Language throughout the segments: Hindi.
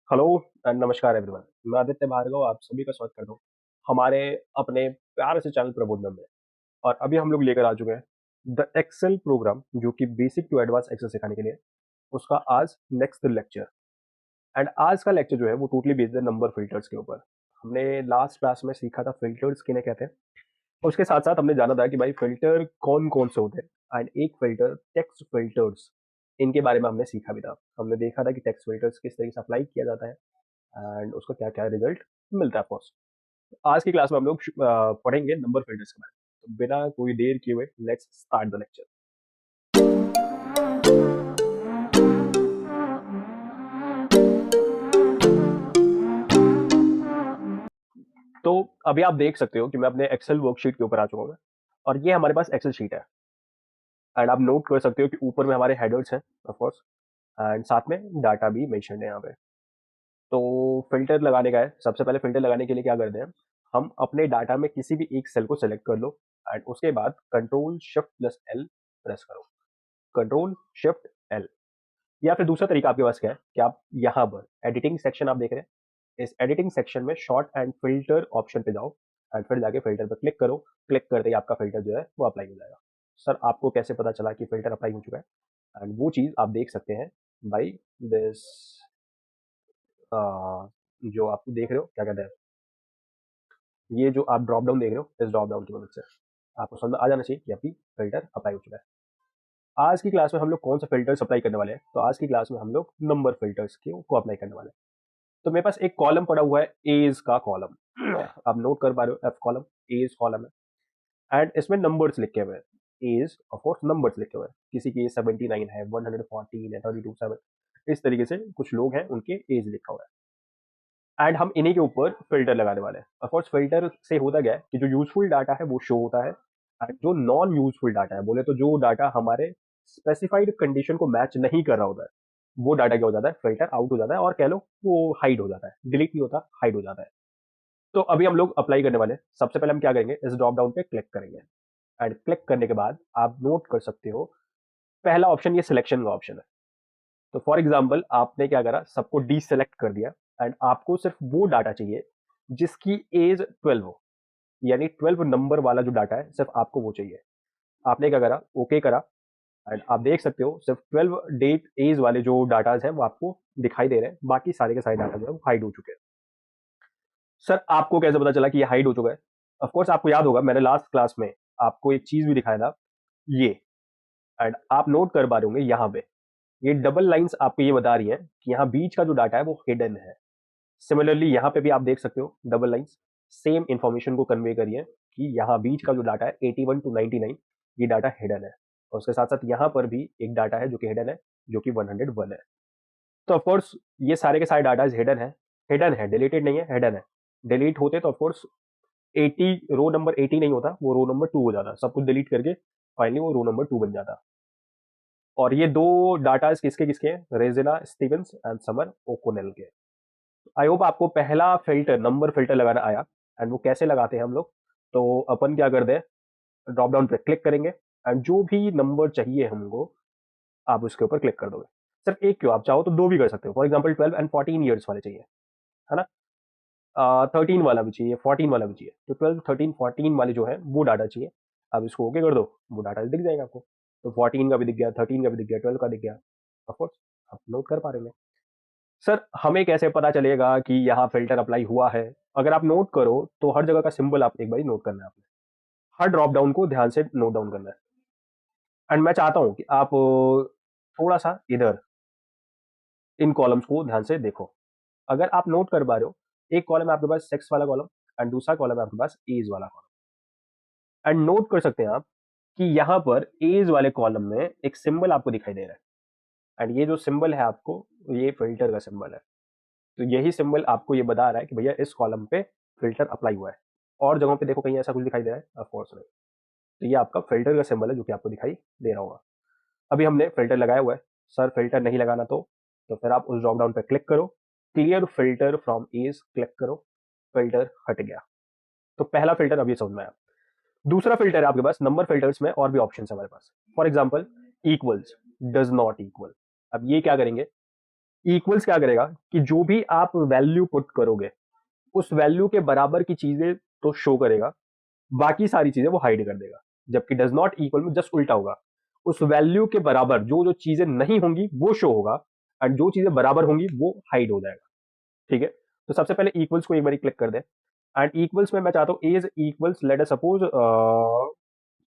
हेलो एंड नमस्कार एवरीवन। मैं आदित्य भार्गव आप सभी का स्वागत करता हूँ हमारे अपने प्यारे से चैनल प्रबोधन में। और अभी हम लोग लेकर आ चुके हैं द एक्सेल प्रोग्राम जो कि बेसिक टू एडवांस एक्सेल सिखाने के लिए उसका आज नेक्स्ट लेक्चर। एंड आज का लेक्चर जो है वो टोटली बेस्ड है नंबर फिल्टर्स के ऊपर। हमने लास्ट क्लास में सीखा था फिल्टर्स किन्हें कहते हैं और उसके साथ साथ हमने जाना था कि भाई फिल्टर कौन कौन से होते हैं। एंड एक फिल्टर टेक्स्ट फिल्टर्स, इनके बारे में हमने सीखा भी था। हमने देखा था कि टेक्स्ट फिल्टर्स किस तरीके से अप्लाई किया जाता है एंड उसका क्या क्या रिजल्ट मिलता है ऑफकोर्स। आज की क्लास में हम लोग पढ़ेंगे नंबर फिल्टर्स के बारे में। तो बिना कोई देर किए हुए लेट्स स्टार्ट द लेक्चर। तो अभी आप देख सकते हो कि मैं अपने एक्सेल वर्कशीट के ऊपर आ चुका हूँ और ये हमारे पास एक्सेल शीट है। एंड आप नोट कर सकते हो कि ऊपर में हमारे हेडर्स हैं ऑफकोर्स एंड साथ में डाटा भी मेंशन है यहाँ पे। तो फिल्टर लगाने का है। सबसे पहले फिल्टर लगाने के लिए क्या करते हैं, हम अपने डाटा में किसी भी एक सेल को सेलेक्ट कर लो एंड उसके बाद control shift plus L press करो। Control shift L. या फिर दूसरा तरीका आपके पास क्या है कि आप यहाँ पर एडिटिंग सेक्शन आप देख रहे हैं, इस एडिटिंग सेक्शन में शॉर्ट एंड फिल्टर ऑप्शन पे जाओ एंड फिर जाके फिल्टर पर क्लिक करो। क्लिक करते ही आपका फिल्टर जो है वो अप्लाई हो जाएगा। सर आपको कैसे पता चला कि फिल्टर अप्लाई हो चुका है? एंड वो चीज आप देख सकते हैं बाई दिस, जो आप देख रहे हो क्या कहते हैं, ये जो आप ड्रॉप डाउन देख रहे हो इस ड्रॉप डाउन की मदद से आपको समझ आ जाना चाहिए कि आपकी फिल्टर अप्लाई हो चुका है। आज की क्लास में हम लोग कौन सा फिल्टर्स अप्लाई करने वाले हैं? तो आज की क्लास में हम लोग नंबर फिल्टर्स को अप्लाई करने वाले हैं। तो मेरे पास एक कॉलम पड़ा हुआ है एज का कॉलम। आप नोट कर पा रहे हो एफ कॉलम, एज कॉलम है एंड इसमें नंबर्स लिखे हुए हैं। एज ऑफ कोर्स नंबर्स लिखे हुए हैं, किसी की 79 है, 114 है, 32 7, इस तरीके से कुछ लोग हैं उनके एज लिखा हुआ है एंड हम इन्हीं के ऊपर फिल्टर लगाने वाले हैं। ऑफ कोर्स फिल्टर से होता क्या है कि जो यूजफुल डाटा है वो शो होता है एंड जो नॉन यूजफुल डाटा है, बोले तो जो डाटा हमारे स्पेसिफाइड कंडीशन को मैच नहीं कर रहा होता है, वो डाटा क्या हो जाता है, फिल्टर आउट हो जाता है और कह लो वो हाइड हो जाता है, डिलीट नहीं होता, हाइड हो जाता है। तो अभी हम लोग अप्लाई करने वाले हैं। सबसे पहले हम क्या करेंगे, इस ड्रॉप डाउन पे क्लिक करेंगे एंड क्लिक करने के बाद आप नोट कर सकते हो पहला ऑप्शन ये सिलेक्शन का ऑप्शन है। तो फॉर एग्जाम्पल आपने क्या करा, सबको डी सेलेक्ट कर दिया एंड आपको सिर्फ वो डाटा चाहिए जिसकी एज 12 हो, यानी 12 नंबर वाला जो डाटा है सिर्फ आपको वो चाहिए। आपने क्या करा, ओके करा एंड आप देख सकते हो सिर्फ 12 डेट एज वाले जो डाटाज हैं वो आपको दिखाई दे रहे हैं, बाकी सारे के सारे डाटा जो है वो हाइड हो चुके हैं। सर आपको कैसे पता चला कि ये हाइड हो चुका है? ऑफ कोर्स आपको याद होगा मैंने लास्ट क्लास में आपको एक चीज भी दिखाया था, ये। एंड आप नोट कर पा रहे होंगे यहाँ पे ये डबल लाइंस आपको ये बता रही है कि यहाँ बीच का जो डाटा है वो हिडन है। सिमिलरली यहाँ पे भी आप देख सकते हो डबल लाइंस सेम इंफॉर्मेशन को कन्वे करिए कि यहाँ बीच का जो डाटा है 81 टू 99 ये डाटा हिडन है और उसके साथ साथ यहाँ पर भी एक डाटा है जो कि हिडन है, जो कि 101 है। तो ऑफकोर्स ये सारे के सारे डाटा हिडन है, हिडन है, डिलीटेड नहीं है, हिडन है। डिलीट होते तो ऑफकोर्स 80 रो नंबर 80 नहीं होता, वो रो नंबर 2 हो जाता, सब कुछ डिलीट करके फाइनली वो रो नंबर 2 बन जाता। और ये दो डाटा किसके किसके हैं, रेजिना स्टीवंस एंड समर ओकोनेल के। आई होप आपको पहला फिल्टर नंबर फिल्टर लगाना आया एंड वो कैसे लगाते हैं हम लोग। तो अपन क्या करते हैं, ड्रॉप डाउन पे क्लिक करेंगे एंड जो भी नंबर चाहिए हमको आप उसके ऊपर क्लिक कर दोगे। सिर्फ एक क्यों, आप चाहो तो दो भी कर सकते हो। फॉर एग्जाम्पल 12 एंड 14 ईयर्स वाले चाहिए, है ना? 13 वाला भी चाहिए, 14 वाला भी चाहिए। तो 12 13 14 वाले जो है वो डाटा चाहिए, आप इसको ओके कर दो, वो डाटा दिख जाएगा आपको। तो 14 का भी दिख गया, 13 का भी दिख गया, 12 का दिख गया। ऑफकोर्स आप नोट कर पा रहे हैं। सर हमें कैसे पता चलेगा कि यहाँ फिल्टर अप्लाई हुआ है? अगर आप नोट करो तो हर जगह का सिंबल आप एक बार नोट करना है आपने, हर ड्रॉप डाउन को ध्यान से नोट डाउन करना है। एंड मैं चाहता हूँ कि आप थोड़ा सा इधर इन कॉलम्स को ध्यान से देखो। अगर आप नोट कर पा रहे हो, एक कॉलम है आपके पास सेक्स वाला कॉलम एंड दूसरा कॉलम है आपके पास एज वाला कॉलम। एंड नोट कर सकते हैं आप कि यहाँ पर एज वाले कॉलम में एक सिंबल आपको दिखाई दे रहा है एंड ये जो सिंबल है आपको, ये फिल्टर का सिंबल है। तो यही सिंबल आपको ये बता रहा है कि भैया इस कॉलम पे फिल्टर अप्लाई हुआ है। और जगहों पे देखो कहीं ऐसा कुछ दिखाई दे रहा है? ऑफ कोर्स नहीं। तो ये आपका फिल्टर का सिंबल है जो कि आपको दिखाई दे रहा होगा। अभी हमने फिल्टर लगाया हुआ है। सर फिल्टर नहीं लगाना तो फिर आप उस ड्रॉप डाउन पे क्लिक करो, clear filter from age click करो, फिल्टर हट गया। तो पहला फिल्टर अभी समझ में आया। दूसरा फिल्टर है आपके पास नंबर फिल्टर्स में, और भी ऑप्शन है हमारे पास। For example equals, does not equal. अब ये क्या करेंगे, इक्वल्स क्या करेगा कि जो भी आप वैल्यू पुट करोगे उस वैल्यू के बराबर की चीजें तो शो करेगा, बाकी सारी चीजें वो हाइड कर देगा। जबकि डज नॉट इक्वल में जस्ट उल्टा होगा, उस वैल्यू के बराबर जो जो चीजें नहीं होंगी वो शो होगा, एंड जो चीजें बराबर होंगी वो हाइड हो जाएगा। ठीक है, तो सबसे पहले इक्वल्स को एक बार क्लिक कर दे, एंड इक्वल्स में मैं चाहता हूँ age equals let us suppose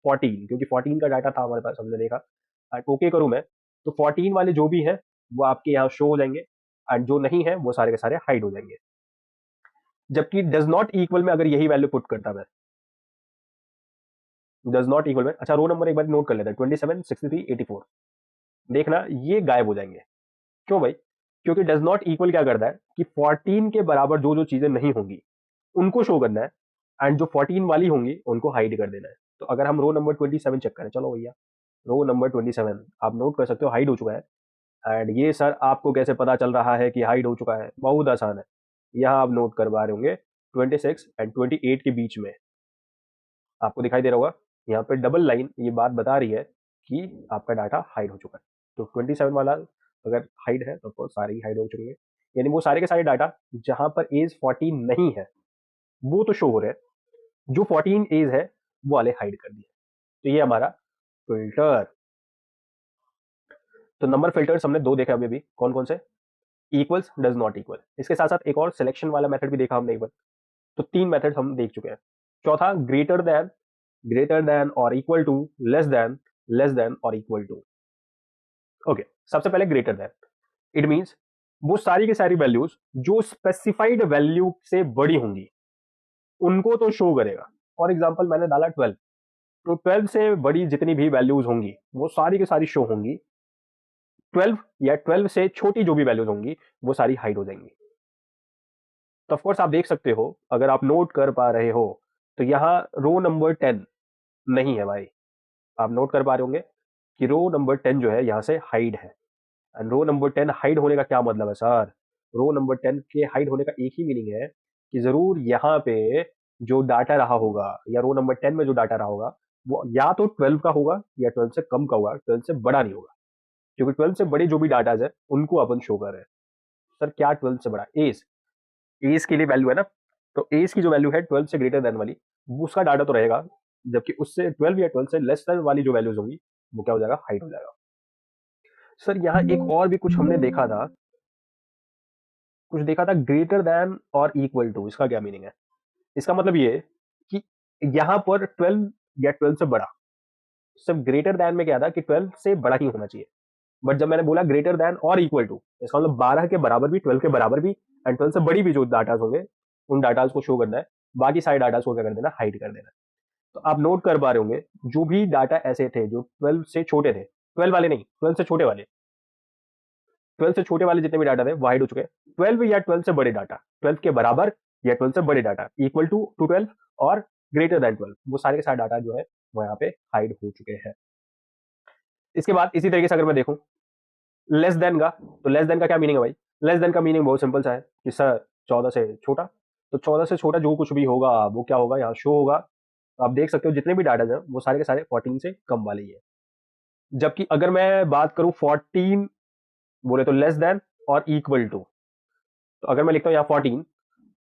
14, क्योंकि 14 का डाटा था हमारे पास, हमने देखा। एंड ओके करूं मैं, तो 14 वाले जो भी हैं वो आपके यहाँ शो हो जाएंगे, एंड जो नहीं है वो सारे के सारे हाइड हो जाएंगे। जबकि डज नॉट इक्वल में अगर यही वैल्यू पुट करता मैं, डज नॉट इक्वल में, अच्छा रो नंबर एक बार नोट कर लेते हैं, 27, 63, 84, देखना ये गायब हो जाएंगे। क्यों भाई? क्योंकि डज नॉट इक्वल क्या करता है कि 14 के बराबर जो जो चीजें नहीं होंगी उनको शो करना है, एंड जो 14 वाली होंगी उनको हाइड कर देना है। तो अगर हम रो नंबर 27 चेक करें, चलो भैया रो नंबर 27 आप नोट कर सकते हो हाइड हो चुका है। एंड ये सर आपको कैसे पता चल रहा है कि हाइड हो चुका है? बहुत आसान है, यहाँ आप नोट करवा रहे होंगे 26 एंड 28 के बीच में आपको दिखाई दे रहा होगा, यहाँ पे डबल लाइन ये बात बता रही है कि आपका डाटा हाइड हो चुका है। तो 27 वाला अगर हाइड है तो सारे ही हाइड हो चुके हैं, यानी वो सारे के सारे डाटा जहां पर एज 14 नहीं है वो तो शो हो रहे हैं, जो 14 एज है वो वाले हाइड कर दिए। तो ये हमारा फिल्टर। तो नंबर फिल्टर्स हमने दो देखे अभी भी, कौन कौन से? इक्वल्स, डज नॉट इक्वल, इसके साथ साथ एक और सिलेक्शन वाला मेथड भी देखा हमने एक बार। तो तीन मेथड हम देख चुके हैं। चौथा ग्रेटर देन और इक्वल टू, लेस देन और इक्वल टू। ओके, सबसे पहले ग्रेटर देन, इट मींस वो सारी की सारी वैल्यूज जो स्पेसिफाइड वैल्यू से बड़ी होंगी उनको तो शो करेगा। फॉर एग्जाम्पल मैंने डाला 12, तो 12 से बड़ी जितनी भी वैल्यूज होंगी वो सारी की सारी शो होंगी। 12 या 12 से छोटी जो भी वैल्यूज होंगी वो सारी हाइड हो जाएंगी। तो ऑफकोर्स आप देख सकते हो, अगर आप नोट कर पा रहे हो, तो यहाँ रो नंबर 10 नहीं है भाई। आप नोट कर पा रहे होंगे कि रो नंबर 10 जो है यहाँ से हाइड है। एंड रो नंबर 10 हाइड होने का क्या मतलब है सर? रो नंबर 10 के हाइड होने का एक ही मीनिंग है कि जरूर यहाँ पे जो डाटा रहा होगा या रो नंबर 10 में जो डाटा रहा होगा वो या तो 12 का होगा या 12 से कम का होगा, 12 से बड़ा नहीं होगा। क्योंकि 12 से बड़े जो भी डाटा है उनको अपन शो कर रहे हैं। सर क्या 12 से बड़ा? एज, एज के लिए वैल्यू है ना, तो एज की जो वैल्यू है 12 से ग्रेटर देन वाली, वो उसका डाटा तो रहेगा। जबकि उससे 12 या 12 से लेस देन वाली जो वैल्यूज होंगी वो क्या हो जाएगा? हाइड हो जाएगा। सर यहाँ एक और भी कुछ हमने देखा था, ग्रेटर देन और इक्वल टू, इसका क्या मीनिंग है? इसका मतलब ये कि यहाँ पर 12 या 12 से बड़ा, सिर्फ ग्रेटर देन में क्या था कि 12 से बड़ा ही होना चाहिए। बट जब मैंने बोला ग्रेटर देन और इक्वल टू, इसका मतलब 12 के बराबर भी, 12 के बराबर भी, एंड 12 से बड़ी भी जो डाटाज होंगे उन डाटाज को शो करना है, बाकी सारे डाटाज को क्या कर देना? हाइड कर देना है। तो आप नोट कर पा रहे होंगे जो भी डाटा ऐसे थे जो 12 से छोटे थे, 12 वाले नहीं, 12 से छोटे वाले, 12 से छोटे वाले जितने भी डाटा थे वो हाइड हो चुके हैं। 12 या 12 से बड़े डाटा, 12 के बराबर या 12 से बड़े डाटा, इक्वल टू 12 और ग्रेटर देन 12, वो सारे के सारे डाटा जो है वो यहाँ पे हाइड हो चुके हैं। इसके बाद इसी तरीके से अगर मैं देखूं लेस देन का, तो लेस देन का क्या मीनिंग है भाई? लेस देन का मीनिंग बहुत सिंपल सा है कि सर 14 से छोटा, तो 14 से छोटा जो कुछ भी होगा वो क्या होगा? यहाँ शो होगा। तो आप देख सकते हो जितने भी डाटा हैं वो सारे के सारे 14 से कम वाले ही है। जबकि अगर मैं बात करूं 14 बोले तो लेस देन और इक्वल टू, तो अगर मैं लिखता हूं यहाँ 14,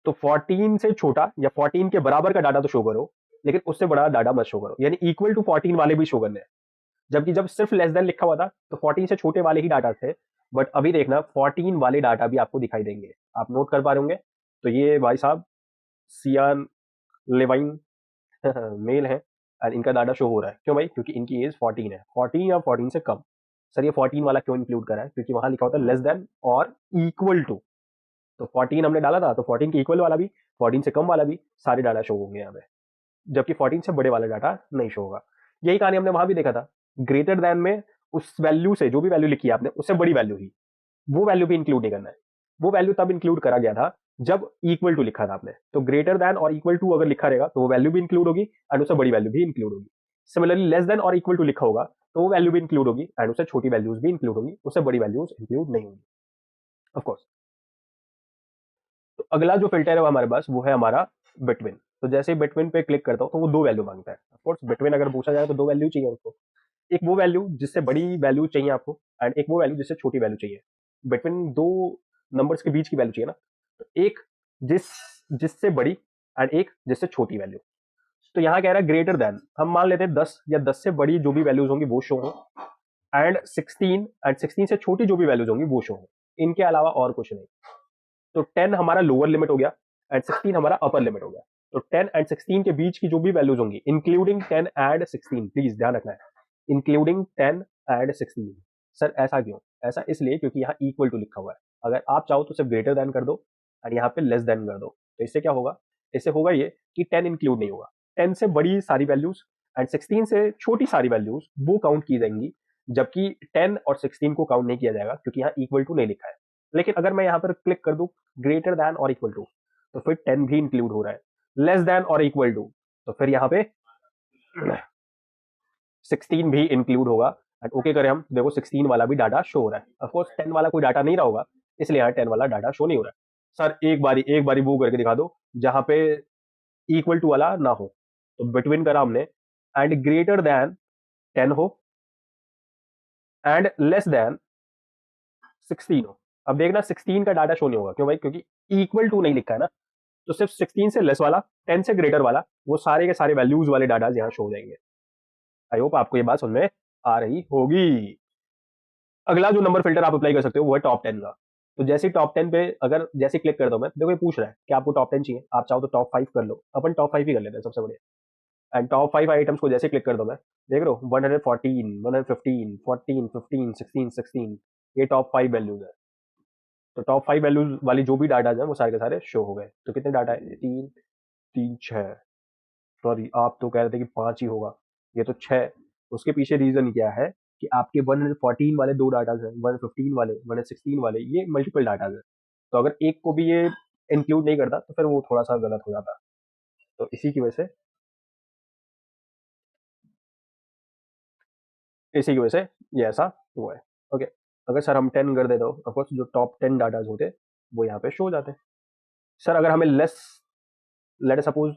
तो 14 से छोटा या 14 के बराबर का डाटा तो शो करो, लेकिन उससे बड़ा डाटा मत शो करो, यानी इक्वल टू 14 वाले भी शो करने हैं। जबकि जब सिर्फ लेस देन लिखा हुआ था तो 14 से छोटे वाले ही डाटा थे, बट अभी देखना 14 वाले डाटा भी आपको दिखाई देंगे। आप नोट कर पा रहे होंगे। तो ये भाई साहब सियान लेवाइन मेल है, और इनका डाटा शो हो रहा है। क्यों भाई? क्योंकि इनकी एज 14 है, 14 या 14 से कम। सर ये 14 वाला क्यों इंक्लूड करा है? क्योंकि वहां लिखा होता है लेस देन और इक्वल टू, तो 14 हमने डाला था तो 14 के इक्वल वाला भी, 14 से कम वाला भी, सारे डाटा शो होंगे यहाँ पे। जबकि 14 से बड़े वाला डाटा नहीं शो होगा। यही कहानी हमने वहां भी देखा था। ग्रेटर देन में उस वैल्यू से जो भी वैल्यू लिखी है आपने उससे बड़ी वैल्यू ही, वो वैल्यू भी इंक्लूड नहीं करना है। वो वैल्यू तब इंक्लूड करा गया था जब इक्वल टू लिखा था आपने। तो ग्रेटर देन और इक्वल टू अगर लिखा रहेगा तो वो वैल्यू भी इंक्लूड होगी एंड उससे बड़ी वैल्यू भी इंक्लूड होगी। सिमिलरली लेस देन और इक्वल टू लिखा होगा तो वो वैल्यू भी इंक्लूड होगी एंड उससे छोटी वैल्यूज भी इंक्लूड होगी, उससे बड़ी वैल्यूज इंक्लूड नहीं होंगी ऑफकोर्स। तो अगला जो फिल्टर है वो हमारे पास वो है हमारा बिटवीन। तो जैसे ही बिटवीन पे क्लिक करता हूँ तो वो दो वैल्यू मांगता है। ऑफकोर्स बिटवीन अगर पूछा जाए तो दो वैल्यू चाहिए उसको, एक वो वैल्यू जिससे बड़ी वैल्यू चाहिए आपको एंड एक वो वैल्यू जिससे छोटी वैल्यू चाहिए। बिटवीन दो नंबर्स के बीच की वैल्यू चाहिए ना, तो एक जिससे बड़ी एंड एक जिससे छोटी वैल्यू। तो यहाँ कह रहा है ग्रेटर देन, हम मान लेते हैं 10 या 10 से बड़ी जो भी वैल्यूज होंगी वो शो हो, एंड 16 से छोटी जो भी वैल्यूज होंगी वो शो हो, इनके अलावा और कुछ नहीं। तो 10 हमारा लोअर लिमिट हो गया एंड 16 हमारा अपर लिमिट हो गया। तो 10 एंड 16 के बीच की जो भी वैल्यूज होंगी इंक्लूडिंग 10 एंड 16, प्लीज ध्यान रखना है, इंक्लूडिंग 10 एंड 16। सर ऐसा क्यों? ऐसा इसलिए क्योंकि यहाँ इक्वल टू लिखा हुआ है, अगर आप चाहो तो सिर्फ ग्रेटर देन कर दो और यहाँ पे लेस देन कर दो। तो इससे क्या होगा? इससे होगा ये कि 10 इंक्लूड नहीं होगा, 10 से बड़ी सारी वैल्यूज एंड 16 से छोटी सारी वैल्यूज वो काउंट की जाएंगी, जबकि 10 और 16 को काउंट नहीं किया जाएगा क्योंकि यहाँ इक्वल टू नहीं लिखा है। लेकिन अगर मैं यहाँ पर क्लिक कर दूं ग्रेटर देन और इक्वल टू, तो फिर 10 भी इंक्लूड हो रहा है, लेस देन और इक्वल टू, तो फिर यहाँ पे 16 भी इंक्लूड होगा। एंड ओके करें हम, देखो 16 वाला भी डाटा शो हो रहा है। ऑफकोर्स 10 वाला कोई डाटा नहीं रहा होगा, इसलिए यहाँ 10 वाला डाटा शो नहीं हो रहा है। सर एक बारी वो करके दिखा दो जहां पे इक्वल टू वाला ना हो, तो बिटवीन करा हमने एंड ग्रेटर देन 10 हो एंड लेस देन 16 हो। अब देखना 16 का डाटा शो नहीं होगा, क्यों भाई? क्योंकि इक्वल टू नहीं लिखा है ना। तो सिर्फ 16 से लेस वाला, 10 से ग्रेटर वाला, वो सारे के सारे वैल्यूज वाले डाटा यहाँ शो हो जाएंगे। आई होप आपको ये बात समझ में आ रही होगी। अगला जो नंबर फिल्टर आप अप्लाई कर सकते हो वो है टॉप 10 का। तो जैसे टॉप 10 पे अगर जैसे क्लिक कर दो, मैं देखो ये पूछ रहा है कि आपको टॉप 10 चाहिए, आप चाहो तो टॉप 5 कर लो, अपन टॉप 5 ही कर लेते हैं, सबसे बढ़िया। एंड टॉप 5 आइटम्स को जैसे क्लिक कर दो, मैं देख रहा हूँ 114, 115, 14, 15, 16, 16, ये टॉप 5 वैल्यूज है। तो टॉप 5 वैल्यूज वाली जो भी डाटा है वो सारे के सारे शो हो गए। तो कितने डाटा है? 3 3 6, सॉरी आप तो कह रहे थे कि 5 ही होगा, ये तो 6। उसके पीछे रीजन क्या है कि आपके 114 वाले दो डाटाज हैं, 115 वाले, 116 वाले, ये मल्टीपल डाटाज है। तो अगर एक को भी ये इंक्लूड नहीं करता तो फिर वो थोड़ा सा गलत हो जाता। तो इसी की वजह से ये ऐसा हुआ है। ओके, अगर सर हम 10 कर देते हो, ऑफकोर्स जो टॉप 10 डाटाज होते वो यहाँ पे शो हो जाते हैं। सर अगर हमें लेस, लेट सपोज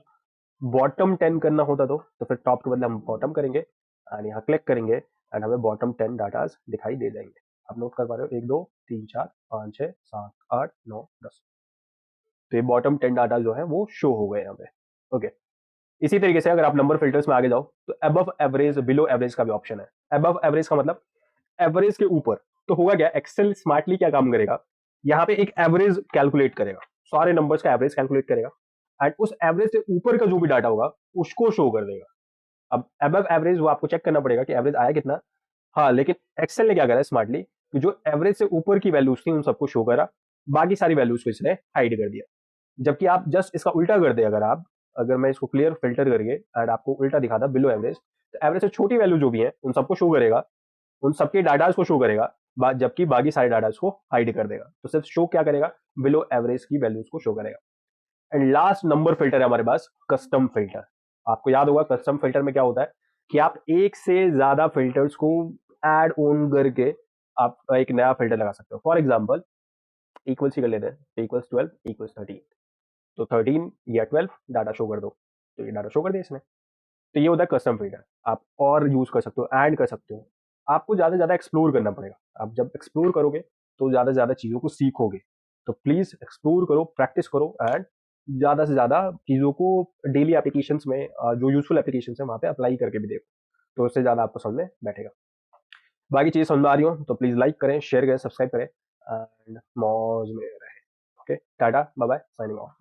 बॉटम 10 करना होता तो फिर टॉप के बदले हम बॉटम करेंगे एंड यहाँ क्लिक करेंगे एंड हमें बॉटम 10 डाटाज दिखाई दे जाएंगे। आप नोट कर पा रहे हो? 1 2 3 4 5 6 7 8 9 10। तो ये बॉटम 10 डाटा जो है वो शो हो गए यहाँ पे। ओके, इसी तरीके से अगर आप नंबर फिल्टर्स में आगे जाओ तो अबव एवरेज, बिलो एवरेज का भी ऑप्शन है। अबव एवरेज का मतलब एवरेज के ऊपर। तो होगा क्या, एक्सेल स्मार्टली क्या काम करेगा, यहाँ पे एक एवरेज कैलकुलेट करेगा, सारे नंबर्स का एवरेज कैलकुलेट करेगा एंड उस एवरेज से ऊपर का जो भी डाटा होगा उसको शो कर देगा। अब अबव एवरेज वो आपको चेक करना पड़ेगा कि एवरेज आया कितना। हाँ, लेकिन एक्सेल ने क्या करा स्मार्टली कि जो एवरेज से ऊपर की वैल्यूज थी उन सबको शो करा, बाकी सारी वैल्यूज को इसने हाइड कर दिया। जबकि आप जस्ट इसका उल्टा कर दे, अगर मैं इसको क्लियर फिल्टर करके एंड आपको उल्टा दिखाता बिलो एवरेज, तो एवरेज से छोटी वैल्यू जो भी है उन सबको शो करेगा, उन सबके डाटाज को शो करेगा, जबकि बाकी सारे डाटाज को हाइड कर देगा। तो सिर्फ शो क्या करेगा, बिलो एवरेज की वैल्यूज को शो करेगा। एंड लास्ट नंबर फिल्टर है हमारे पास कस्टम फिल्टर। आपको याद होगा कस्टम फिल्टर में क्या होता है कि आप एक से ज्यादा फिल्टर्स को ऐड ऑन करके आप एक नया फिल्टर लगा सकते हो। फॉर एग्जाम्पल इक्वल्स ही कर लेते हैं, इक्वल्स 12 इक्वल्स 13, तो 13 या 12 डाटा शो कर दो, तो ये डाटा शो कर दिया इसने। तो ये होता है कस्टम फिल्टर। आप और यूज कर सकते हो, ऐड कर सकते हो। आपको ज्यादा से ज्यादा एक्सप्लोर करना पड़ेगा। आप जब एक्सप्लोर करोगे तो ज्यादा से ज्यादा चीजों को सीखोगे। तो प्लीज एक्सप्लोर करो, प्रैक्टिस करो एंड ज्यादा से ज्यादा चीजों को डेली एप्लीकेशंस में, जो यूजफुल एप्लीकेशन है वहां पे अप्लाई करके भी देखो, तो उससे ज्यादा आपको समझ में बैठेगा। बाकी चीज समझ में आ रही हो तो प्लीज लाइक करें, शेयर करें, सब्सक्राइब करें एंड मौज में रहें। Okay, tata bye bye, signing of.